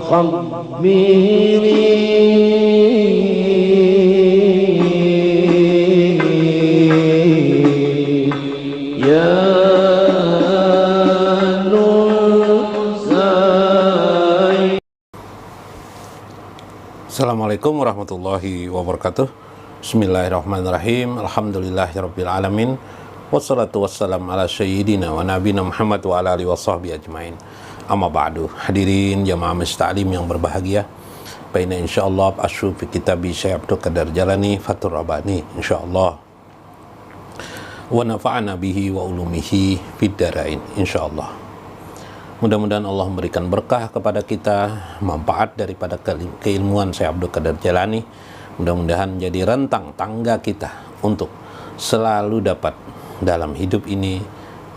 صبري يا نور. Assalamualaikum warahmatullahi wabarakatuh. Bismillahirrahmanirrahim. Alhamdulillahirabbil alamin. Wassalatu wassalam ala sayyidina wa nabiyina Muhammad wa ala alihi washabbihi ajmain. Amma ba'du. Hadirin jamaah musta'lim yang berbahagia. Baina insyaallah asyuf fi kitabi Syekh Abdul Qadir Jalani Fathur Rabbani insyaallah. Wa nafa'ana bihi wa ulumihi fid dharain insyaallah. Mudah-mudahan Allah memberikan berkah kepada kita, manfaat daripada keilmuan Syekh Abdul Qadir Jalani. Mudah-mudahan menjadi rentang tangga kita untuk selalu dapat dalam hidup ini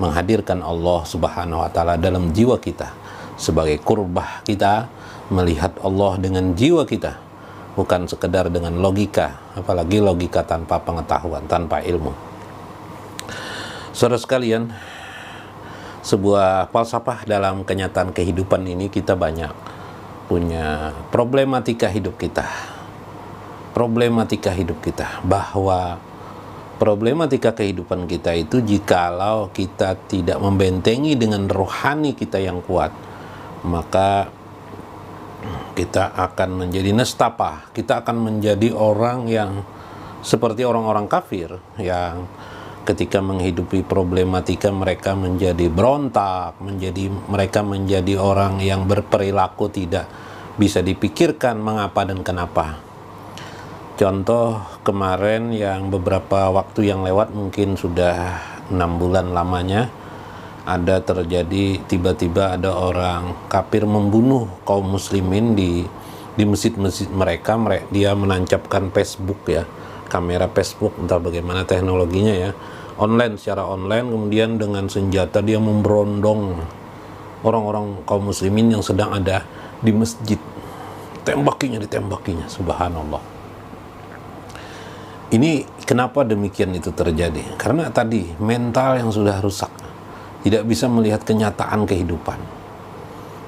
menghadirkan Allah Subhanahu wa taala dalam jiwa kita sebagai kurbah kita melihat Allah dengan jiwa kita, bukan sekedar dengan logika, apalagi logika tanpa pengetahuan, tanpa ilmu. Saudara sekalian, sebuah falsafah dalam kenyataan kehidupan ini, kita banyak punya problematika hidup kita, bahwa problematika kehidupan kita itu jikalau kita tidak membentengi dengan rohani kita yang kuat, maka kita akan menjadi nestapa, kita akan menjadi orang yang seperti orang-orang kafir yang ketika menghidupi problematika mereka menjadi berontak, mereka menjadi orang yang berperilaku tidak bisa dipikirkan mengapa dan kenapa. Contoh kemarin yang beberapa waktu yang lewat, mungkin sudah 6 bulan lamanya, ada terjadi tiba-tiba ada orang kafir membunuh kaum muslimin di masjid-masjid mereka. Dia menancapkan Facebook ya, kamera Facebook, entah bagaimana teknologinya ya, secara online, kemudian dengan senjata dia memberondong orang-orang kaum muslimin yang sedang ada di masjid. Ditembakinya, subhanallah. Ini kenapa demikian itu terjadi? Karena tadi mental yang sudah rusak, tidak bisa melihat kenyataan kehidupan.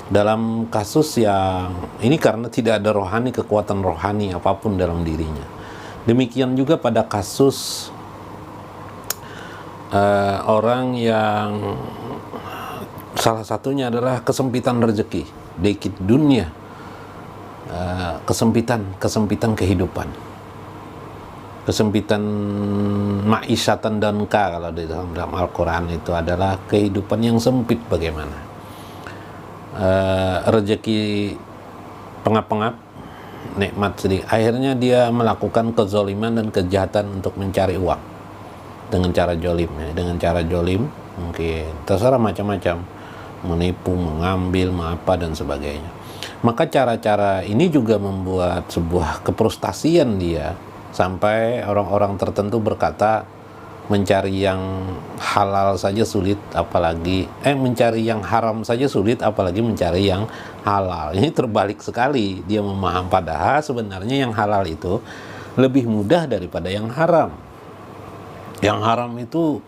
Dalam kasus yang ini karena tidak ada rohani, kekuatan rohani apapun dalam dirinya. Demikian juga pada kasus orang yang salah satunya adalah kesempitan rezeki, dekit dunia, kesempitan kehidupan, kesempitan ma'isyatan danka, kalau di dalam Al-Quran itu adalah kehidupan yang sempit. Bagaimana rezeki pengap-pengap, nikmat sedikit, akhirnya dia melakukan kezaliman dan kejahatan untuk mencari uang dengan cara jolim ya. Dengan cara jolim mungkin terserah macam-macam, menipu, mengambil, mengapa dan sebagainya. Maka cara-cara ini juga membuat sebuah kefrustasian dia, sampai orang-orang tertentu berkata mencari yang halal saja sulit, apalagi mencari yang haram saja sulit, apalagi mencari yang halal. Ini terbalik sekali dia memaham, padahal sebenarnya yang halal itu lebih mudah daripada yang haram. Yang haram itu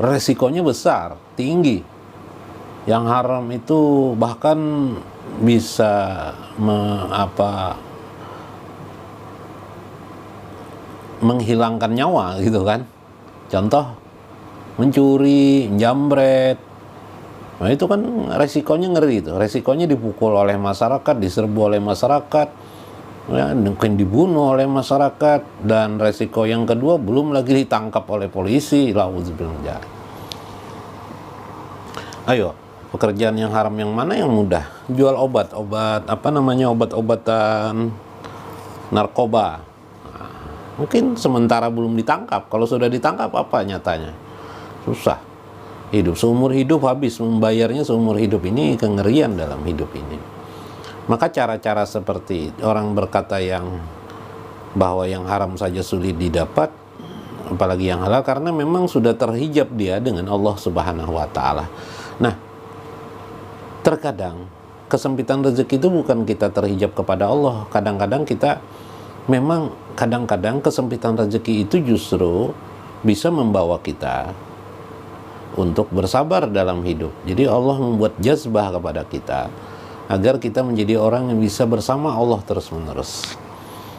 resikonya besar, tinggi. Yang haram itu bahkan bisa menghilangkan nyawa gitu kan. Contoh mencuri, jambret, nah itu kan resikonya ngeri itu. Resikonya dipukul oleh masyarakat, diserbu oleh masyarakat ya, mungkin dibunuh oleh masyarakat, dan resiko yang kedua belum lagi ditangkap oleh polisi. Lauzubillah. Ayo, pekerjaan yang haram yang mana yang mudah? Jual obat-obatan narkoba. Mungkin sementara belum ditangkap. Kalau sudah ditangkap, apa nyatanya? Susah. Hidup seumur hidup habis, membayarnya seumur hidup. Ini kengerian dalam hidup ini. Maka cara-cara seperti orang berkata bahwa yang haram saja sulit didapat, apalagi yang halal, karena memang sudah terhijab dia dengan Allah Subhanahu wa taala. Nah, terkadang kesempitan rezeki itu bukan kita terhijab kepada Allah. Kadang-kadang kesempitan rezeki itu justru bisa membawa kita untuk bersabar dalam hidup. Jadi Allah membuat jazbah kepada kita agar kita menjadi orang yang bisa bersama Allah terus-menerus.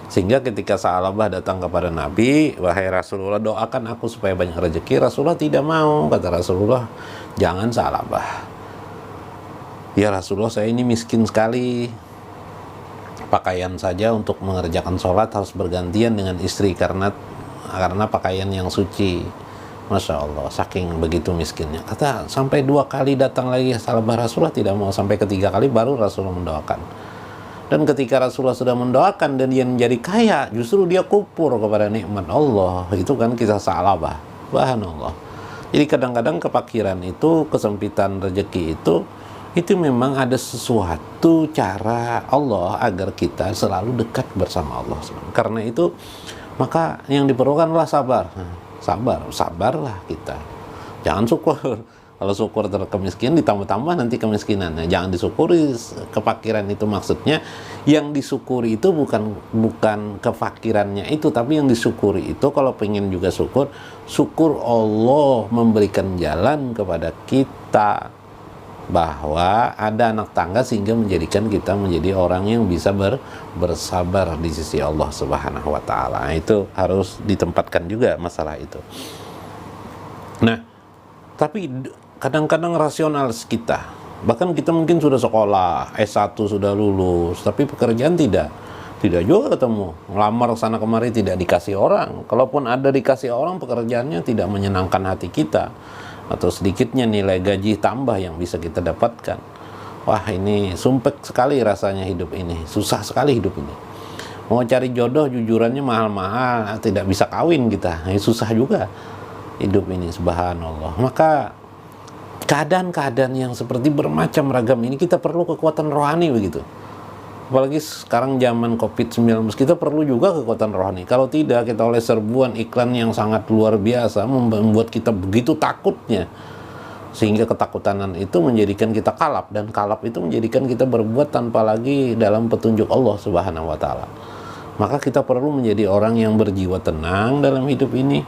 Sehingga ketika Sa'labah datang kepada Nabi, wahai Rasulullah, doakan aku supaya banyak rezeki. Rasulullah tidak mau. Kata Rasulullah, jangan Sa'labah. Ya Rasulullah, saya ini miskin sekali. Pakaian saja untuk mengerjakan sholat harus bergantian dengan istri karena pakaian yang suci. Masya Allah, saking begitu miskinnya. Kata, sampai 2 kali datang lagi Sa'labah, Rasulullah tidak mau. Sampai ketiga kali baru Rasulullah mendoakan. Dan ketika Rasulullah sudah mendoakan dan dia menjadi kaya, justru dia kufur kepada nikmat Allah. Itu kan kisah Sa'labah. Subhanallah. Jadi kadang-kadang kefakiran itu, kesempitan rezeki itu memang ada sesuatu cara Allah agar kita selalu dekat bersama Allah. Karena itu, maka yang diperlukanlah sabar. Sabarlah kita. Jangan syukur. Kalau syukur kemiskinan, ditambah-tambah nanti kemiskinannya. Jangan disyukuri kefakiran itu, maksudnya yang disyukuri itu bukan kefakirannya itu, tapi yang disyukuri itu kalau pengen juga syukur Allah memberikan jalan kepada kita bahwa ada anak tangga sehingga menjadikan kita menjadi orang yang bisa bersabar di sisi Allah Subhanahu wa taala. Itu harus ditempatkan juga masalah itu. Nah, tapi kadang-kadang rasional kita, bahkan kita mungkin sudah sekolah, S1 sudah lulus, tapi pekerjaan tidak juga ketemu. Ngelamar sana kemari tidak dikasih orang. Kalaupun ada dikasih orang, pekerjaannya tidak menyenangkan hati kita, atau sedikitnya nilai gaji tambah yang bisa kita dapatkan. Wah, ini sumpek sekali rasanya hidup ini, susah sekali hidup ini. Mau cari jodoh jujurannya mahal-mahal, tidak bisa kawin kita, susah juga hidup ini, subhanallah. Maka keadaan-keadaan yang seperti bermacam ragam ini kita perlu kekuatan rohani begitu. Apalagi sekarang zaman COVID-19, kita perlu juga kekuatan rohani. Kalau tidak, kita oleh serbuan iklan yang sangat luar biasa membuat kita begitu takutnya, sehingga ketakutan itu menjadikan kita kalap, dan kalap itu menjadikan kita berbuat tanpa lagi dalam petunjuk Allah Subhanahu wa taala. Maka kita perlu menjadi orang yang berjiwa tenang dalam hidup ini,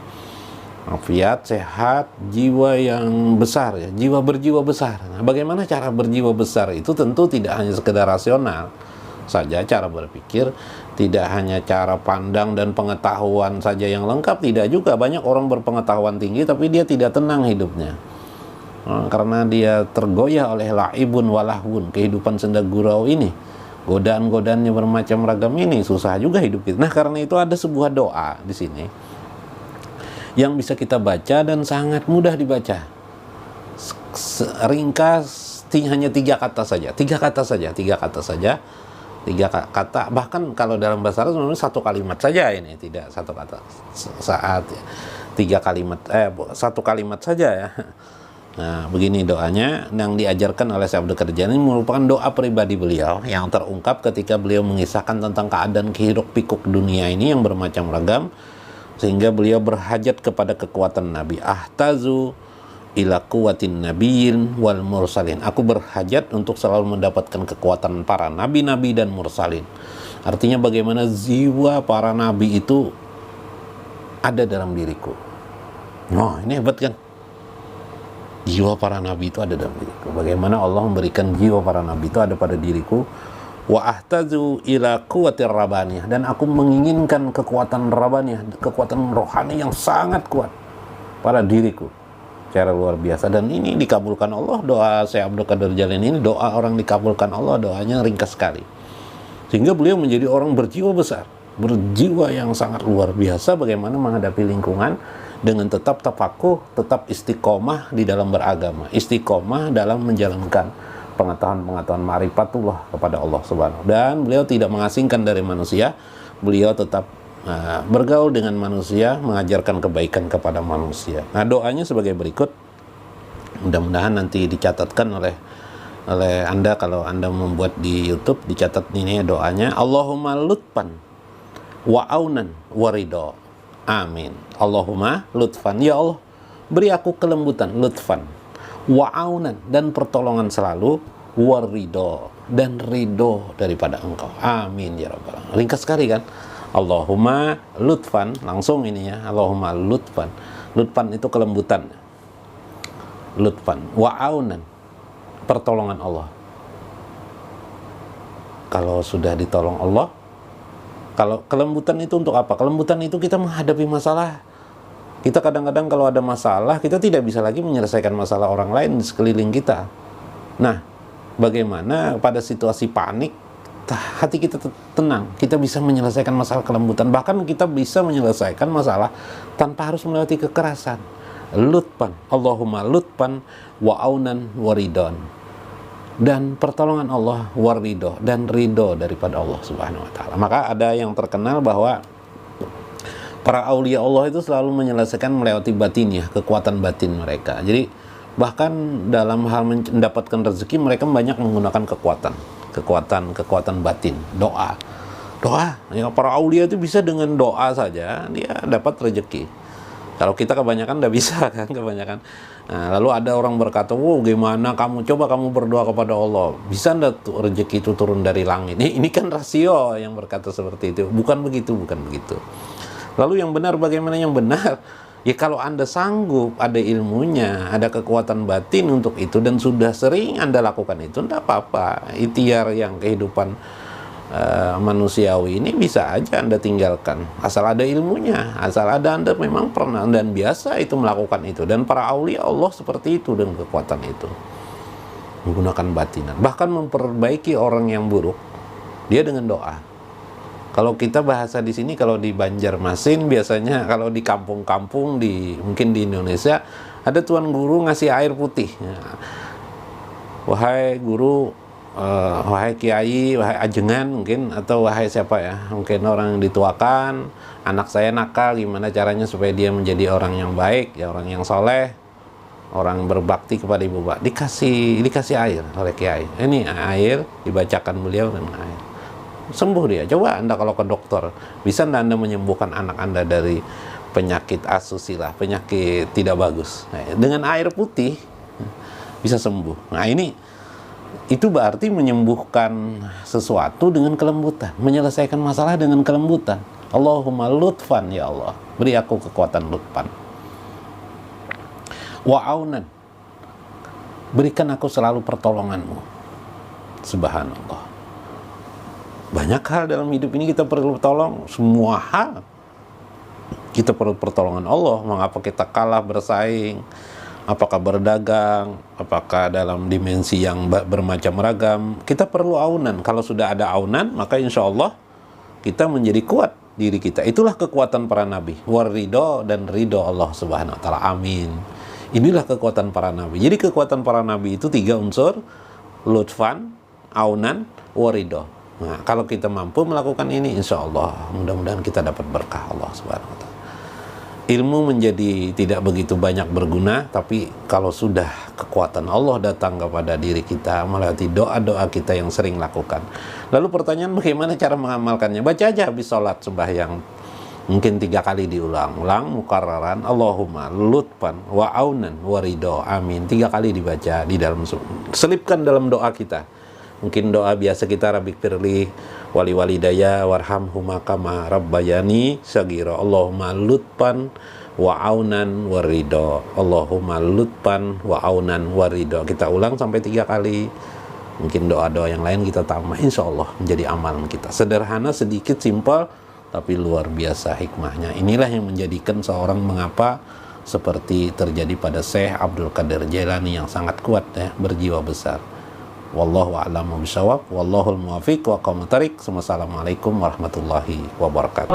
afiat, sehat, jiwa yang besar, ya, berjiwa besar. Nah, bagaimana cara berjiwa besar itu tentu tidak hanya sekedar rasional saja cara berpikir, tidak hanya cara pandang dan pengetahuan saja yang lengkap, tidak juga. Banyak orang berpengetahuan tinggi tapi dia tidak tenang hidupnya. Karena dia tergoyah oleh laibun walahun, kehidupan senda gurau ini, godaan-godaannya bermacam ragam ini, susah juga hidup kita. Nah, karena itu ada sebuah doa di sini yang bisa kita baca dan sangat mudah dibaca. Ringkas, hanya 3 kata saja. 3 kata, bahkan kalau dalam bahasa Arab sebenarnya 1 kalimat saja ini, tidak 1 kata. Saat 3 kalimat, 1 kalimat saja ya. Nah, begini doanya yang diajarkan oleh Syekh Abdul Qadir Jailani, merupakan doa pribadi beliau yang terungkap ketika beliau mengisahkan tentang keadaan hiruk-pikuk dunia ini yang bermacam ragam, sehingga beliau berhajat kepada kekuatan Nabi. Ahtazu ila quwwatin nabiyyin wal mursalin. Aku berhajat untuk selalu mendapatkan kekuatan para nabi-nabi dan mursalin. Artinya bagaimana jiwa para nabi itu ada dalam diriku. Nah, ini hebat kan? Jiwa para nabi itu ada dalam diriku. Bagaimana Allah memberikan jiwa para nabi itu ada pada diriku. Wa ahtazu ila quwwatir rabbaniyah, dan aku menginginkan kekuatan rabbaniyah, kekuatan rohani yang sangat kuat pada diriku secara luar biasa. Dan ini dikabulkan Allah. Doa Syekh Abdul Qadir Jailani ini doa orang dikabulkan Allah, doanya ringkas sekali, sehingga beliau menjadi orang berjiwa besar, berjiwa yang sangat luar biasa bagaimana menghadapi lingkungan dengan tetap tafakuh, tetap istiqomah di dalam beragama, istiqomah dalam menjalankan pengetahuan ma'rifatullah kepada Allah Subhanahu. Dan beliau tidak mengasingkan dari manusia, beliau tetap bergaul dengan manusia, mengajarkan kebaikan kepada manusia. Nah, doanya sebagai berikut. Mudah-mudahan nanti dicatatkan oleh Anda, kalau Anda membuat di YouTube, dicatat ini doanya. Allahumma lutfan wa aunan wa ridho. Amin. Allahumma lutfan, ya Allah, beri aku kelembutan, lutfan, wa aunan, dan pertolongan selalu, wa ridho, dan ridho daripada Engkau. Amin ya rabbal alamin. Ringkas sekali kan? Allahumma lutfan, langsung ini ya. Allahumma lutfan. Lutfan itu kelembutan. Lutfan. Wa aunan, pertolongan Allah. kalau sudah ditolong Allah, kalau kelembutan itu untuk apa? Kelembutan itu kita menghadapi masalah. Kita kadang-kadang kalau ada masalah, kita tidak bisa lagi menyelesaikan masalah orang lain di sekeliling kita. Nah, bagaimana pada situasi panik, hati kita tenang, kita bisa menyelesaikan masalah kelembutan. Bahkan kita bisa menyelesaikan masalah tanpa harus melewati kekerasan. Lutfan, Allahumma lutfan wa aunan wa ridon. Dan pertolongan Allah warido, dan ridho daripada Allah Subhanahu wa ta'ala. Maka ada yang terkenal bahwa para aulia Allah itu selalu menyelesaikan melewati batin, ya, kekuatan batin mereka. Jadi bahkan dalam hal mendapatkan rezeki, mereka banyak menggunakan kekuatan batin, doa. Ya, para aulia itu bisa dengan doa saja dia dapat rezeki. Kalau kita kebanyakan tidak bisa kan, kebanyakan. Nah, lalu ada orang berkata, wow, gimana kamu, coba kamu berdoa kepada Allah, bisa enggak rezeki itu turun dari langit? Ini kan rasio yang berkata seperti itu. Bukan begitu. Lalu yang benar, bagaimana yang benar? Ya kalau Anda sanggup, ada ilmunya, ada kekuatan batin untuk itu, dan sudah sering Anda lakukan itu, tidak apa-apa. Ikhtiar yang kehidupan manusiawi ini bisa aja Anda tinggalkan, asal ada ilmunya, asal ada Anda memang pernah dan biasa itu melakukan itu. Dan para aulia Allah seperti itu dengan kekuatan itu, menggunakan batinan, bahkan memperbaiki orang yang buruk dia dengan doa. Kalau kita bahasa di sini, kalau di Banjarmasin biasanya, kalau di kampung-kampung mungkin di Indonesia, ada tuan guru ngasih air putih. Wahai guru, wahai kiai, wahai ajengan mungkin, atau wahai siapa ya, mungkin orang yang dituakan, anak saya nakal, gimana caranya supaya dia menjadi orang yang baik, ya, orang yang soleh, orang berbakti kepada ibu bapak. Dikasih air oleh kiai. Ini air, dibacakan beliau dan air, sembuh dia. Coba Anda kalau ke dokter, bisa Anda menyembuhkan anak Anda dari penyakit asusila, penyakit tidak bagus. Nah, dengan air putih bisa sembuh. Nah, itu berarti menyembuhkan sesuatu dengan kelembutan, menyelesaikan masalah dengan kelembutan. Allahumma lutfan, ya Allah, beri aku kekuatan lutfan. Wa aunan, berikan aku selalu pertolonganmu. Subhanallah. Banyak hal dalam hidup ini kita perlu tolong, semua hal kita perlu pertolongan Allah. Mengapa kita kalah bersaing? Apakah berdagang, apakah dalam dimensi yang bermacam ragam, kita perlu aunan. Kalau sudah ada aunan, maka insya Allah kita menjadi kuat diri kita. Itulah kekuatan para nabi, warido, dan ridho Allah Subhanahu wa ta'ala. Amin. Inilah kekuatan para nabi. Jadi kekuatan para nabi itu 3 unsur: lutfan, aunan, warido. Nah, kalau kita mampu melakukan ini, insya Allah mudah-mudahan kita dapat berkah Allah Subhanahu wa ta'ala. Ilmu menjadi tidak begitu banyak berguna, tapi kalau sudah kekuatan Allah datang kepada diri kita melalui doa-doa kita yang sering lakukan. Lalu pertanyaan, bagaimana cara mengamalkannya? Baca aja habis sholat sembahyang, mungkin 3 kali diulang-ulang, mukarraran, Allahumma lutfan wa aunan wa ridho, amin, 3 kali dibaca di dalam, selipkan dalam doa kita. Mungkin doa biasa kita, Rabbik firli wali walidaya warhamhuma kama rabbayani sagira, Allahumma lutfan wa aunan wa ridho, Allahumma lutfan wa aunan wa ridho. Kita ulang sampai 3 kali. Mungkin doa-doa yang lain kita tambah, insya Allah menjadi amalan kita. Sederhana, sedikit, simpel, tapi luar biasa hikmahnya. Inilah yang menjadikan seorang mengapa seperti terjadi pada Syekh Abdul Qadir Jailani yang sangat kuat, ya, berjiwa besar. Wallahu a'lamu bishawab, wallahul muwafiq wa aqwamut thariq. Wassalamualaikum warahmatullahi wabarakatuh.